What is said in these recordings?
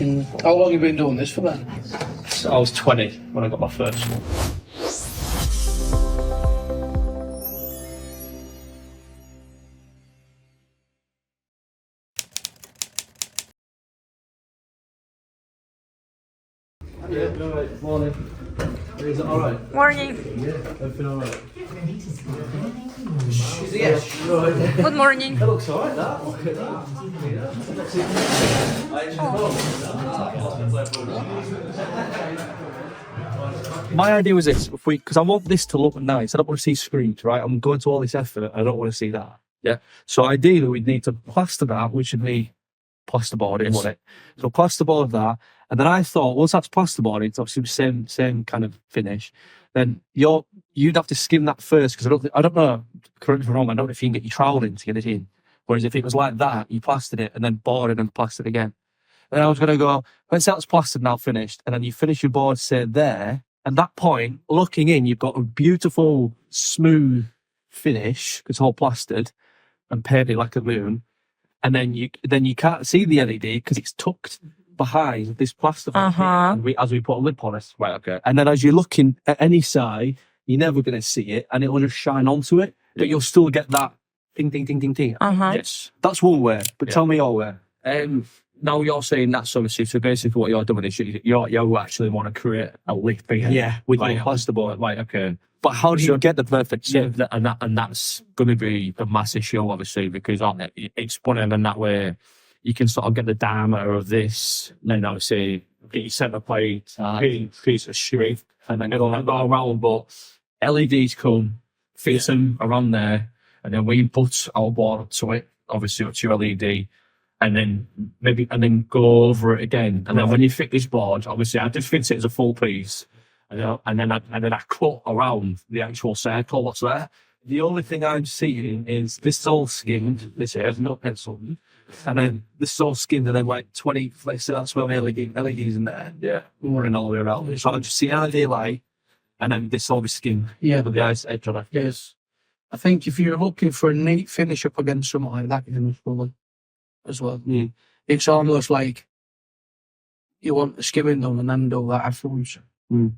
How long have you been doing this for then? So I was 20 when I got my first one. Yeah, alright. Morning. Is it alright? Morning. Yeah, everything alright? Yes. Good morning. It looks alright, that. Look at that. My idea was this, because I want this to look nice. I don't want to see screens, right? I'm going to all this effort. I don't want to see that. Yeah. So ideally, we'd need to plaster that, which would be plasterboard, wouldn't it? So plasterboard that, and then I thought once that's plasterboard, it's obviously the same kind of finish. Then you'd have to skim that first, because I don't know. Correct me if I'm wrong. I don't know if you can get your trowel in to get it in. Whereas if it was like that, you plastered it and then boarded and plastered again. Then I was going to go, once that's plastered now finished, and then you finish your board, say there. At that point, looking in, you've got a beautiful, smooth finish, because it's all plastered and painted like a moon. And then you can't see the LED because it's tucked behind this plaster. And as we put a lid on it. Right, okay. And then as you're looking at any side, you're never going to see it, and it will just shine onto it. But you'll still get that ding, ding, ding, ding, ding. Yes. That's one way. But tell me your way. Now you're saying that's obviously, so basically what you're doing is you actually want to create a lid here with your plasterboard. Right, okay. But how do you get the perfect shape? And that's going to be a massive show, obviously, because it's funny, and that way you can sort of get the diameter of this, and then obviously get your centre plate, piece of sheet, and then it'll go around. But LEDs come, fit them around there, and then we put our board up to it, obviously up to your LED, and then go over it again. And then when you fit this board, obviously I just fit it as a full piece. And then I cut around the actual circle what's there. The only thing I'm seeing is this is all skimmed. This here, no pencil. And then this is all skimmed, and then like 20, so that's where the LEDs in there. Yeah. Running all the way around. So I just see LED light, and then this all be skimmed. Yeah. With the ice edge on it. Yes. I think if you're looking for a neat finish up against something like that, you're going to struggle as well. Mm. It's almost like you want the skimming done and then do that afterwards. Mm.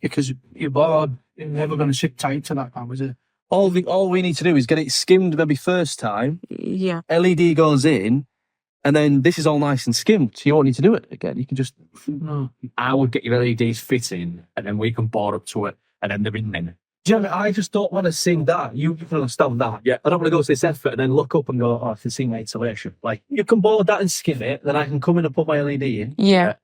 Because your board is never going to sit tight to that, is it? All we need to do is get it skimmed maybe first time. Yeah. LED goes in, and then this is all nice and skimmed. So you won't need to do it again. You can just. No. I would get your LEDs fit in, and then we can board up to it, and then they're in then. Do you know what I mean? I just don't want to see that. You can understand that. Yeah. I don't want to go to this effort and then look up and go, I can see my insulation. Like, you can board that and skim it, then I can come in and put my LED in. Yeah.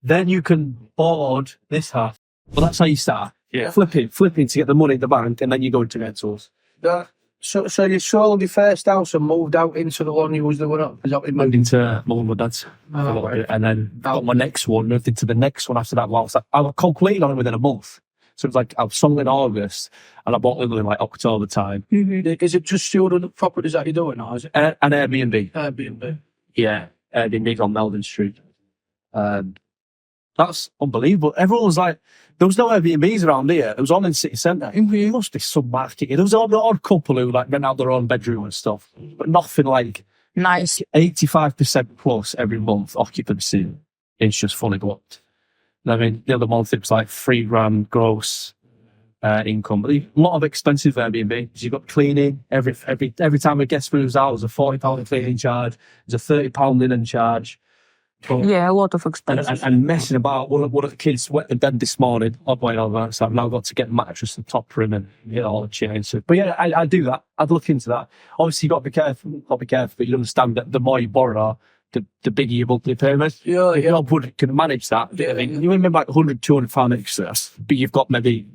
Then you can board this half. Well, that's how you start. Yeah. Flipping to get the money in the bank, and then you go into rentals. Yeah. So you sold your first house and moved out into the one you was living up? Is that what you moved into mum and dad's. Right. And then got my next one, moved into the next one after that. Well, I was completed on it within a month. So it was like, I was sold in August, and I bought it in like October time. Mm-hmm. Is it just student properties that you're doing, or is it? An Airbnb. Airbnb. Yeah. Airbnb on Melbourne Street. That's unbelievable. Everyone was like, there was no Airbnbs around here. It was all in city centre. It must be some marketing. There was an odd couple who like rent out their own bedroom and stuff, but nothing like Nice. 85% plus every month occupancy. It's just fully booked. I mean, the other month it was like £3,000 gross income. But a lot of expensive Airbnbs. You've got cleaning every time a guest moves out. There's a £40 cleaning charge. There's a £30 linen charge. But, Yeah, a lot of expenses. and messing about. One of the kids wet the bed this morning. Odd way over, so I've now got to get the mattress and top trim and get all the chains. But yeah, I do that. I'd look into that. Obviously, you've got to be careful. But you understand that the more you borrow, the bigger your monthly payment. Yeah. Your budget can manage that. I mean, you remember like £100, £200 extra, but you've got maybe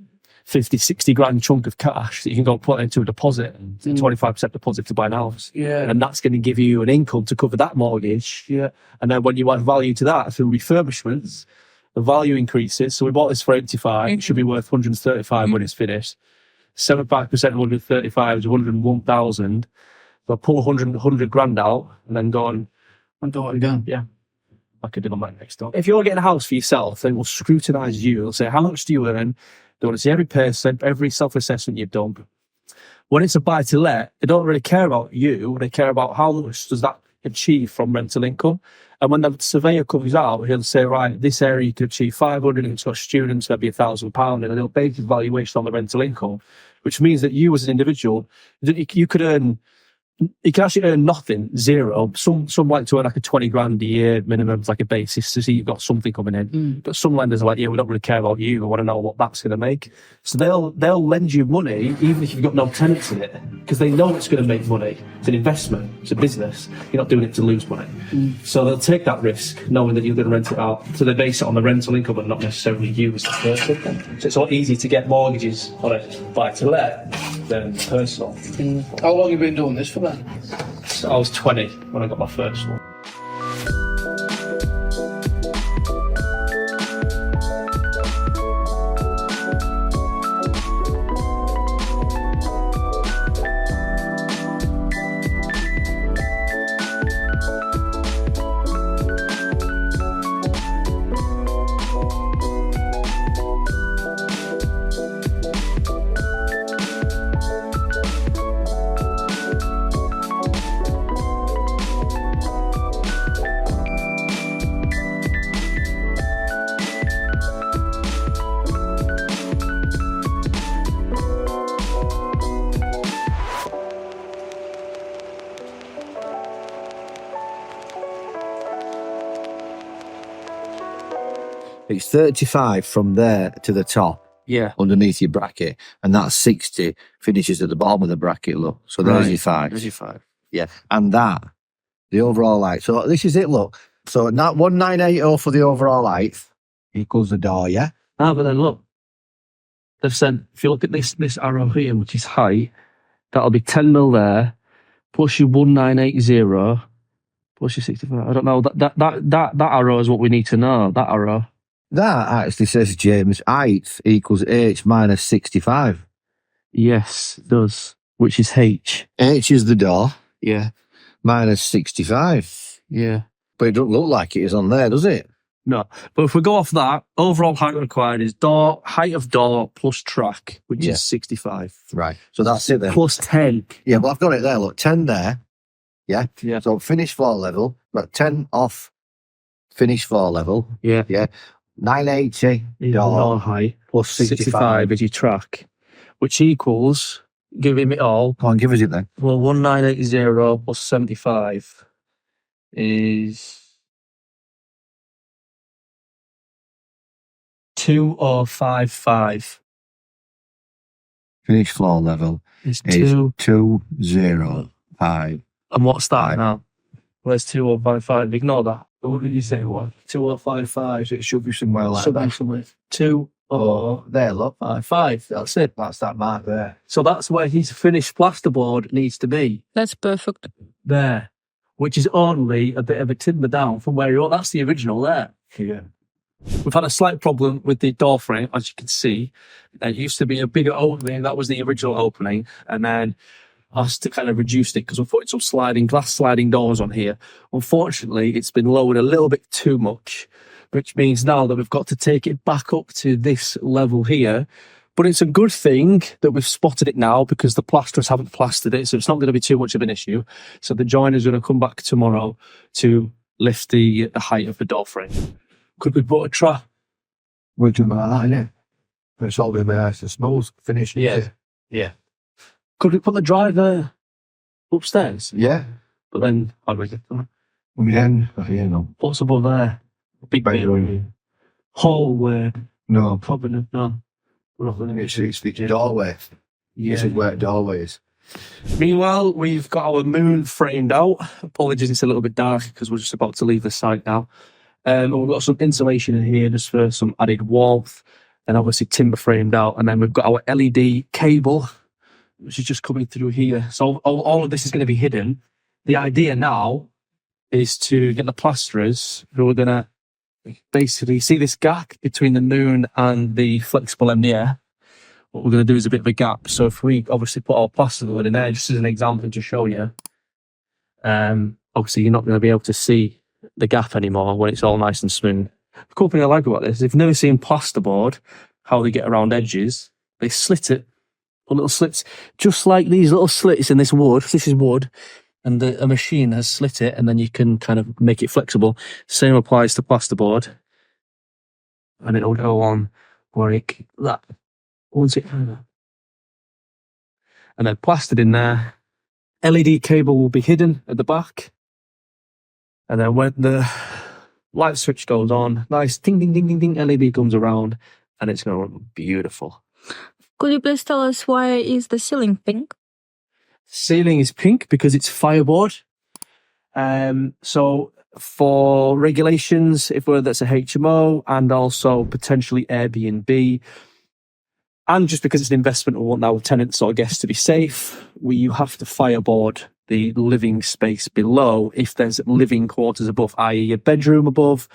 50, 60 grand chunk of cash that you can go put into a deposit, 25% deposit to buy an house. Yeah. And that's going to give you an income to cover that mortgage. Yeah. And then when you add value to that through refurbishments, the value increases. So we bought this for 85. It should be worth 135 when it's finished. 75% of 135 is 101,000. So I pull 100 grand out and then go and do it again. Yeah. I could do on that next door. If you're getting a house for yourself, they will scrutinise you. They'll say, how much do you earn? They want to see every person, every self-assessment you've done. When it's a buy-to-let, they don't really care about you. They care about how much does that achieve from rental income. And when the surveyor comes out, he'll say, right, this area you could achieve 500 and it's got students, maybe £1,000, and he'll base his valuation on the rental income, which means that you as an individual, you could earn, you can actually earn nothing, zero. Some like to earn like a 20 grand a year minimum, like a basis to see you've got something coming in. But some lenders are like, yeah, we don't really care about you. We want to know what that's going to make. So they'll lend you money even if you've got no tenants in it, because they know it's going to make money. It's an investment. It's a business. You're not doing it to lose money. So they'll take that risk knowing that you're going to rent it out. So they base it on the rental income and not necessarily you as the person. So it's all easy to get mortgages on a buy-to-let than personal. How long have you been doing this for then? So I was 20 when I got my first one. It's 35 from there to the top, Yeah. underneath your bracket, and that's 60 finishes at the bottom of the bracket, look. So there's Right. your 5. There's your 5. Yeah. And that, the overall height. So this is it, look. So not 1980 for the overall height equals the door, yeah? Ah, but then look, they've said, if you look at this arrow here, which is height, that'll be 10 mil there, plus your 1980, plus your 65. I don't know, that arrow is what we need to know, that arrow. That actually says, James, height equals H minus 65. Yes, it does, which is H. H is the door, Yeah. minus 65. Yeah. But it doesn't look like it is on there, does it? No, but if we go off that, overall height required is height of door plus track, which Yeah. is 65. Right. So that's it then. Plus 10. Yeah, but I've got it there, look. 10 there. Yeah. Yeah. So finish floor level, but 10 off finish floor level. Yeah. Yeah. 980 Door door height. plus 65. is your track, which equals, giving it all, Come on, give us it then. well, 1980 plus 75 is 2055. Finish floor level It's is 2. 205. And what's that Five. now? Where's 2055? Ignore that. What did you say it was? 2055. So it should be somewhere like Something that. somewhere. 2055. There, look. That's it. That's that mark there. So that's where his finished plasterboard needs to be. That's perfect. There. Which is only a bit of a timber down from where you're. That's the original there. Yeah. We've had a slight problem with the door frame, as you can see. It used to be a bigger opening. That was the original opening. And then us to kind of reduce it because we're putting some glass sliding doors on here. Unfortunately, it's been lowered a little bit too much, which means now that we've got to take it back up to this level here. But it's a good thing that we've spotted it now because the plasterers haven't plastered it, so it's not going to be too much of an issue. So the joiner's going to come back tomorrow to lift the height of the door frame. Could we put a trap? We're doing like that, innit? It's all been nice and smooth finish. Yeah. Could we put the driver upstairs? Yeah. But then, how do we get to that? We then, you know. What's above there? Big Bedroom. hallway. No. Probably no. We're not gonna It's the doorway. This is where the doorway is. Meanwhile, we've got our moon framed out. Apologies, it's a little bit dark because we're just about to leave the site now. And we've got some insulation in here just for some added warmth. And obviously timber framed out. And then we've got our LED cable, which is just coming through here. So all of this is going to be hidden. The idea now is to get the plasterers who are going to basically see this gap between the moon and the flexible MDF. What we're going to do is a bit of a gap. So if we obviously put our plasterboard in there, just as an example to show you, obviously you're not going to be able to see the gap anymore when it's all nice and smooth. The cool thing I like about this, if you've never seen plasterboard, how they get around edges, they slit it, or little slits, just like these little slits in this wood. This is wood. and a machine has slit it, and then you can kind of make it flexible. Same applies to plasterboard, and it'll go on where that once it, and then plastered in there. LED cable will be hidden at the back, and then when the light switch goes on, nice ding ding ding ding ding, LED comes around, and it's going to look beautiful. Could you please tell us why is the ceiling pink? Ceiling is pink because it's fireboard. So for regulations, if whether that's a HMO and also potentially Airbnb, and just because it's an investment, we want our tenants or guests to be safe, you have to fireboard the living space below if there's living quarters above, i.e. a bedroom above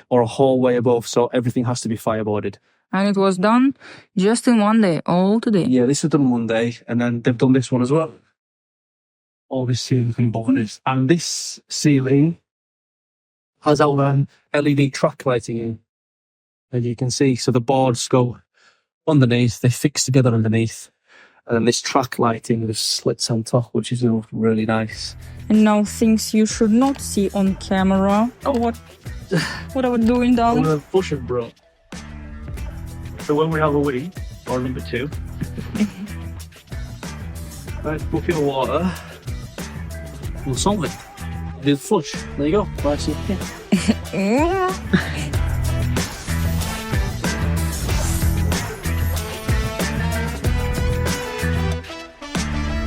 or a hallway above. So everything has to be fireboarded. And it was done just in one day, all today. Yeah, this was done one day, and then they've done this one as well. All this ceiling been boarded. And this ceiling has our LED track lighting in, as you can see. So the boards go underneath, they fix together underneath, and then this track lighting with slits on top, which is really nice. And now things you should not see on camera. Oh, what are we doing, darling? I'm gonna push it, bro. So when we have a wee, or number 2, nice bucket of water, we'll salt it. Do the flush. There you go. Nice. Mm.